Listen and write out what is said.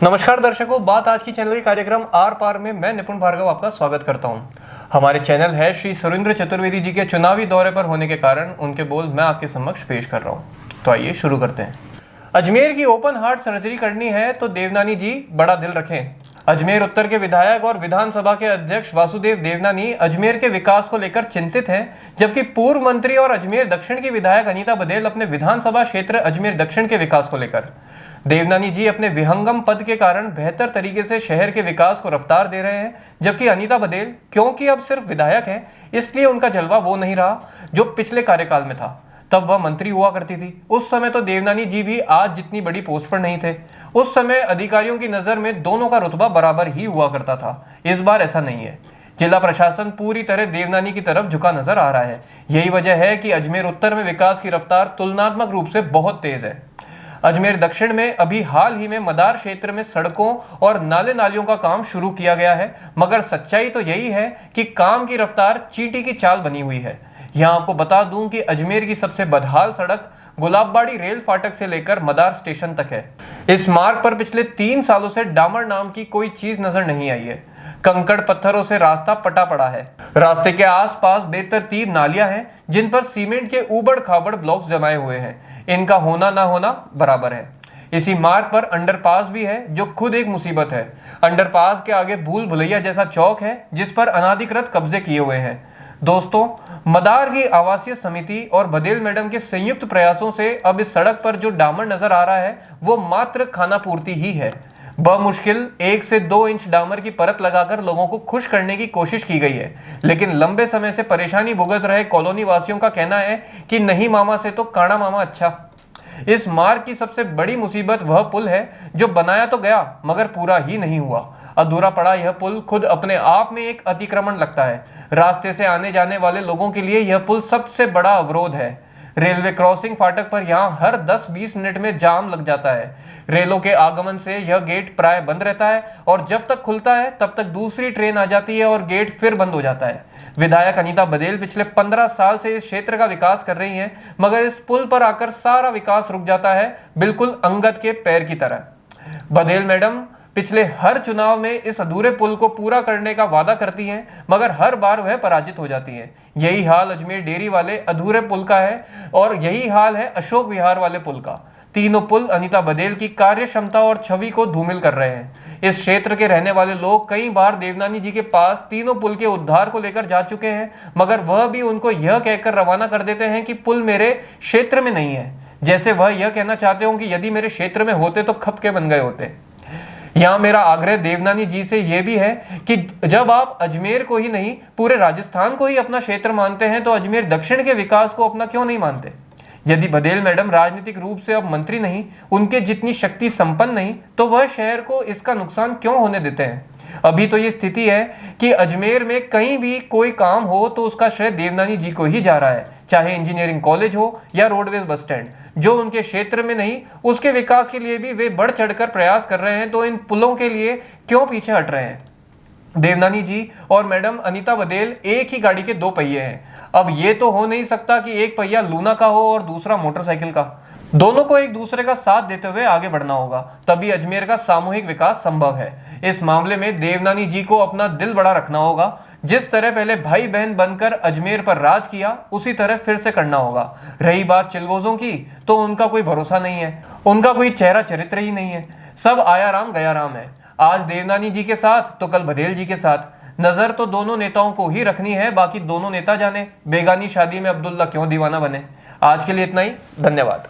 नमस्कार दर्शकों, बात आज की चैनल के कार्यक्रम आर पार में मैं निपुण भार्गव आपका स्वागत करता हूं। हमारे चैनल है श्री सुरेंद्र चतुर्वेदी जी के चुनावी दौरे पर होने के कारण उनके बोल मैं आपके समक्ष पेश कर रहा हूं। तो आइए शुरू करते हैं। अजमेर की ओपन हार्ट सर्जरी करनी है तो देवनानी जी बड़ा दिल रखें। अजमेर उत्तर के विधायक और विधानसभा के अध्यक्ष वासुदेव देवनानी अजमेर के विकास को लेकर चिंतित हैं, जबकि पूर्व मंत्री और अजमेर दक्षिण की विधायक अनीता बधेल अपने विधानसभा क्षेत्र अजमेर दक्षिण के विकास को लेकर। देवनानी जी अपने विहंगम पद के कारण बेहतर तरीके से शहर के विकास को रफ्तार दे रहे हैं, जबकि अनीता बधेल क्योंकि अब सिर्फ विधायक हैं, इसलिए उनका जलवा वो नहीं रहा जो पिछले कार्यकाल में था। तब वह मंत्री हुआ करती थी। उस समय तो देवनानी जी भी आज जितनी बड़ी पोस्ट पर नहीं थे। उस समय अधिकारियों की नजर में दोनों का रुतबा बराबर ही हुआ करता था। इस बार ऐसा नहीं है। जिला प्रशासन पूरी तरह देवनानी की तरफ झुका नजर आ रहा है। यही वजह है कि अजमेर उत्तर में विकास की रफ्तार तुलनात्मक रूप से बहुत तेज है। अजमेर दक्षिण में अभी हाल ही में मदार क्षेत्र में सड़कों और नाले नालियों का काम शुरू किया गया है, मगर सच्चाई तो यही है कि काम की रफ्तार चींटी की चाल बनी हुई है। यहाँ आपको बता दूं कि अजमेर की सबसे बदहाल सड़क गुलाबबाड़ी रेल फाटक से लेकर मदार स्टेशन तक है। इस मार्ग पर पिछले 3 सालों से डामर नाम की कोई चीज नजर नहीं आई है। कंकड़ पत्थरों से रास्ता पटा पड़ा है। रास्ते के आसपास बेतरतीब नालियां हैं, जिन पर सीमेंट के ऊबड़ खाबड़ ब्लॉक्स जमाए हुए हैं। इनका होना ना होना बराबर है। इसी मार्ग पर अंडरपास भी है, जो खुद एक मुसीबत है। अंडरपास के आगे भूल भुलैया जैसा चौक है, जिस पर अनाधिकृत कब्जे किए हुए हैं। दोस्तों, मदार की आवासीय समिति और बधेल मैडम के संयुक्त प्रयासों से अब इस सड़क पर जो डामर नजर आ रहा है वो मात्र खाना पूर्ति ही है। बमुश्किल 1 से 2 इंच डामर की परत लगाकर लोगों को खुश करने की कोशिश की गई है, लेकिन लंबे समय से परेशानी भुगत रहे कॉलोनी वासियों का कहना है कि नहीं मामा से तो काना मामा अच्छा। इस मार्ग की सबसे बड़ी मुसीबत वह पुल है जो बनाया तो गया मगर पूरा ही नहीं हुआ। अधूरा पड़ा यह पुल खुद अपने आप में एक अतिक्रमण लगता है। रास्ते से आने जाने वाले लोगों के लिए यह पुल सबसे बड़ा अवरोध है। रेलवे क्रॉसिंग फाटक पर यहाँ हर 10-20 मिनट में जाम लग जाता है। रेलों के आगमन से यह गेट प्राय बंद रहता है और जब तक खुलता है तब तक दूसरी ट्रेन आ जाती है और गेट फिर बंद हो जाता है। विधायक अनीता बधेल पिछले 15 साल से इस क्षेत्र का विकास कर रही हैं, मगर इस पुल पर आकर सारा विकास रुक जाता है, बिल्कुल अंगद के पैर की तरह। बधेल मैडम पिछले हर चुनाव में इस अधूरे पुल को पूरा करने का वादा करती हैं, मगर हर बार वह पराजित हो जाती हैं। यही हाल अजमेर डेयरी वाले अधूरे पुल का है और यही हाल है अशोक विहार वाले पुल का। तीनों पुल अनीता बधेल की कार्य क्षमता और छवि को धूमिल कर रहे हैं। इस क्षेत्र के रहने वाले लोग कई बार देवनानी जी के पास तीनों पुल के उद्धार को लेकर जा चुके हैं, मगर वह भी उनको यह कहकर रवाना कर देते हैं कि पुल मेरे क्षेत्र में नहीं है, जैसे वह यह कहना चाहते हो कि यदि मेरे क्षेत्र में होते तो खप के बन गए होते। यहाँ मेरा आग्रह देवनानी जी से यह भी है कि जब आप अजमेर को ही नहीं पूरे राजस्थान को ही अपना क्षेत्र मानते हैं, तो अजमेर दक्षिण के विकास को अपना क्यों नहीं मानते। यदि बधेल मैडम राजनीतिक रूप से अब मंत्री नहीं, उनके जितनी शक्ति संपन्न नहीं, तो वह शहर को इसका नुकसान क्यों होने देते हैं। अभी तो ये स्थिति है कि अजमेर में कहीं भी कोई काम हो तो उसका श्रेय देवनानी जी को ही जा रहा है, चाहे इंजीनियरिंग कॉलेज हो या रोडवेज बस स्टैंड। जो उनके क्षेत्र में नहीं, उसके विकास के लिए भी वे बढ़ चढ़कर प्रयास कर रहे हैं, तो इन पुलों के लिए क्यों पीछे हट रहे हैं। देवनानी जी और मैडम अनीता बधेल एक ही गाड़ी के 2 पहिए हैं। अब ये तो हो नहीं सकता कि एक पहिया लूना का हो और दूसरा मोटरसाइकिल का। दोनों को एक दूसरे का साथ देते हुए आगे बढ़ना होगा, तभी अजमेर का सामूहिक विकास संभव है। इस मामले में देवनानी जी को अपना दिल बड़ा रखना होगा। जिस तरह पहले भाई बहन बनकर अजमेर पर राज किया, उसी तरह फिर से करना होगा। रही बात चिलगोजों की, तो उनका कोई भरोसा नहीं है, उनका कोई चेहरा चरित्र ही नहीं है। सब आया राम गया राम है। आज देवनानी जी के साथ तो कल बधेल जी के साथ। नजर तो दोनों नेताओं को ही रखनी है, बाकी दोनों नेता जाने बेगानी शादी में अब्दुल्ला क्यों दीवाना बने। आज के लिए इतना ही, धन्यवाद।